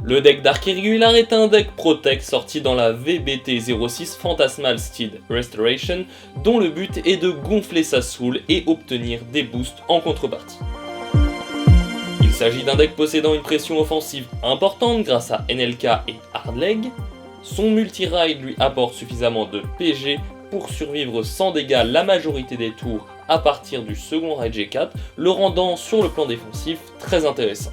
Le deck Dark Irregular est un deck Protect sorti dans la VBT06 Phantasmal Steed Restoration, dont le but est de gonfler sa soul et obtenir des boosts en contrepartie. Il s'agit d'un deck possédant une pression offensive importante grâce à NLK et Hardleg. Son multi-ride lui apporte suffisamment de PG pour survivre sans dégâts la majorité des tours à partir du second ride G4, le rendant sur le plan défensif très intéressant.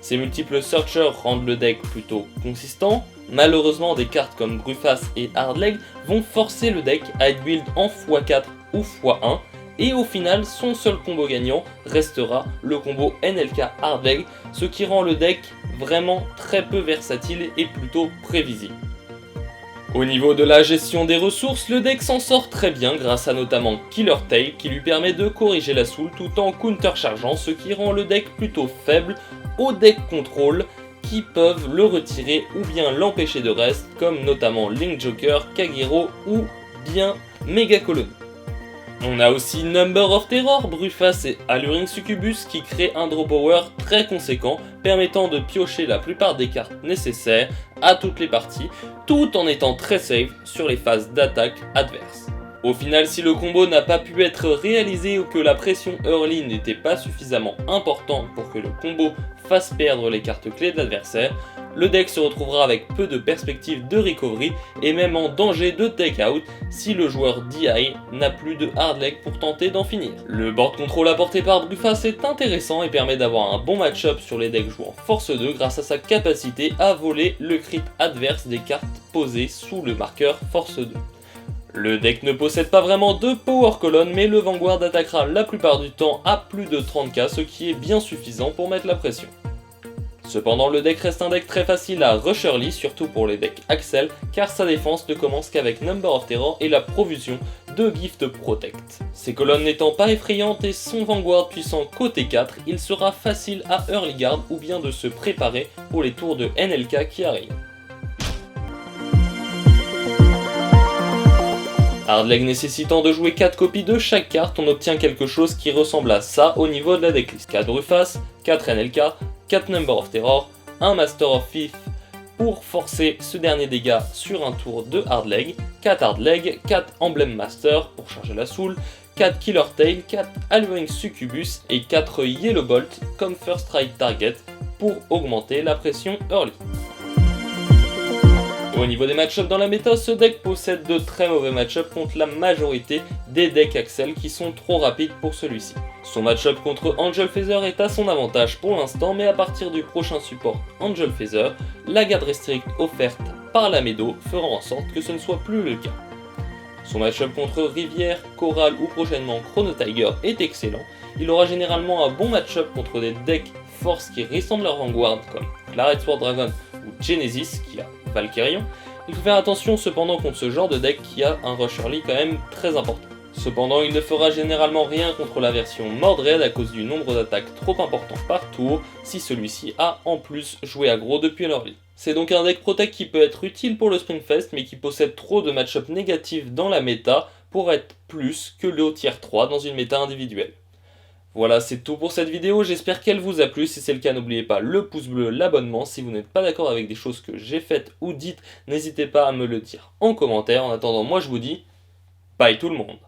Ses multiples searchers rendent le deck plutôt consistant. Malheureusement, des cartes comme Brufas et Hardleg vont forcer le deck à être build en x4 ou x1, et au final, son seul combo gagnant restera le combo NLK Hardleg, ce qui rend le deck vraiment très peu versatile et plutôt prévisible. Au niveau de la gestion des ressources, le deck s'en sort très bien grâce à notamment Killer Tail qui lui permet de corriger la soul tout en counter-chargeant, ce qui rend le deck plutôt faible aux decks contrôle qui peuvent le retirer ou bien l'empêcher de reste, comme notamment Link Joker, Kagero ou bien Mega Colony. On a aussi Number of Terror, Brufas et Alluring Succubus qui créent un draw power très conséquent, permettant de piocher la plupart des cartes nécessaires à toutes les parties, tout en étant très safe sur les phases d'attaque adverses. Au final, si le combo n'a pas pu être réalisé ou que la pression early n'était pas suffisamment importante pour que le combo fasse perdre les cartes clés de l'adversaire, le deck se retrouvera avec peu de perspectives de recovery et même en danger de take out si le joueur DI n'a plus de hardleg pour tenter d'en finir. Le board control apporté par Brufas est intéressant et permet d'avoir un bon match-up sur les decks jouant force 2 grâce à sa capacité à voler le crit adverse des cartes posées sous le marqueur force 2. Le deck ne possède pas vraiment de power colonne, mais le Vanguard attaquera la plupart du temps à plus de 30k, ce qui est bien suffisant pour mettre la pression. Cependant, le deck reste un deck très facile à rush early, surtout pour les decks Axel, car sa défense ne commence qu'avec Number of Terror et la profusion de Gift Protect. Ses colonnes n'étant pas effrayantes et son Vanguard puissant côté 4, il sera facile à early guard ou bien de se préparer pour les tours de NLK qui arrivent. Hardleg nécessitant de jouer 4 copies de chaque carte, on obtient quelque chose qui ressemble à ça au niveau de la decklist. 4 Brufas, 4 NLK, 4 Number of Terror, 1 Master of Fifth pour forcer ce dernier dégât sur un tour de Hardleg, 4 Hardleg, 4 Emblem Master pour charger la soul, 4 Killer Tail, 4 Alluring Succubus et 4 Yellow Bolt comme first strike target pour augmenter la pression early. Au niveau des match-ups dans la méta, ce deck possède de très mauvais match-ups contre la majorité des decks Axel qui sont trop rapides pour celui-ci. Son match-up contre Angel Feather est à son avantage pour l'instant, mais à partir du prochain support Angel Feather, la garde restrict offerte par la Meadow fera en sorte que ce ne soit plus le cas. Son match-up contre Rivière, Coral ou prochainement Chrono Tiger est excellent. Il aura généralement un bon match-up contre des decks Force qui ressemblent leur Vanguard comme Claret Sword Dragon ou Genesis qui a Valkyrion. Il faut faire attention cependant contre ce genre de deck qui a un rush early quand même très important. Cependant, il ne fera généralement rien contre la version Mordred à cause du nombre d'attaques trop important par tour si celui-ci a en plus joué aggro depuis l'early. C'est donc un deck Protect qui peut être utile pour le Springfest mais qui possède trop de match-up négatifs dans la méta pour être plus que le tier 3 dans une méta individuelle. Voilà, c'est tout pour cette vidéo, j'espère qu'elle vous a plu. Si c'est le cas, n'oubliez pas le pouce bleu, l'abonnement. Si vous n'êtes pas d'accord avec des choses que j'ai faites ou dites, n'hésitez pas à me le dire en commentaire. En attendant, moi je vous dis bye tout le monde.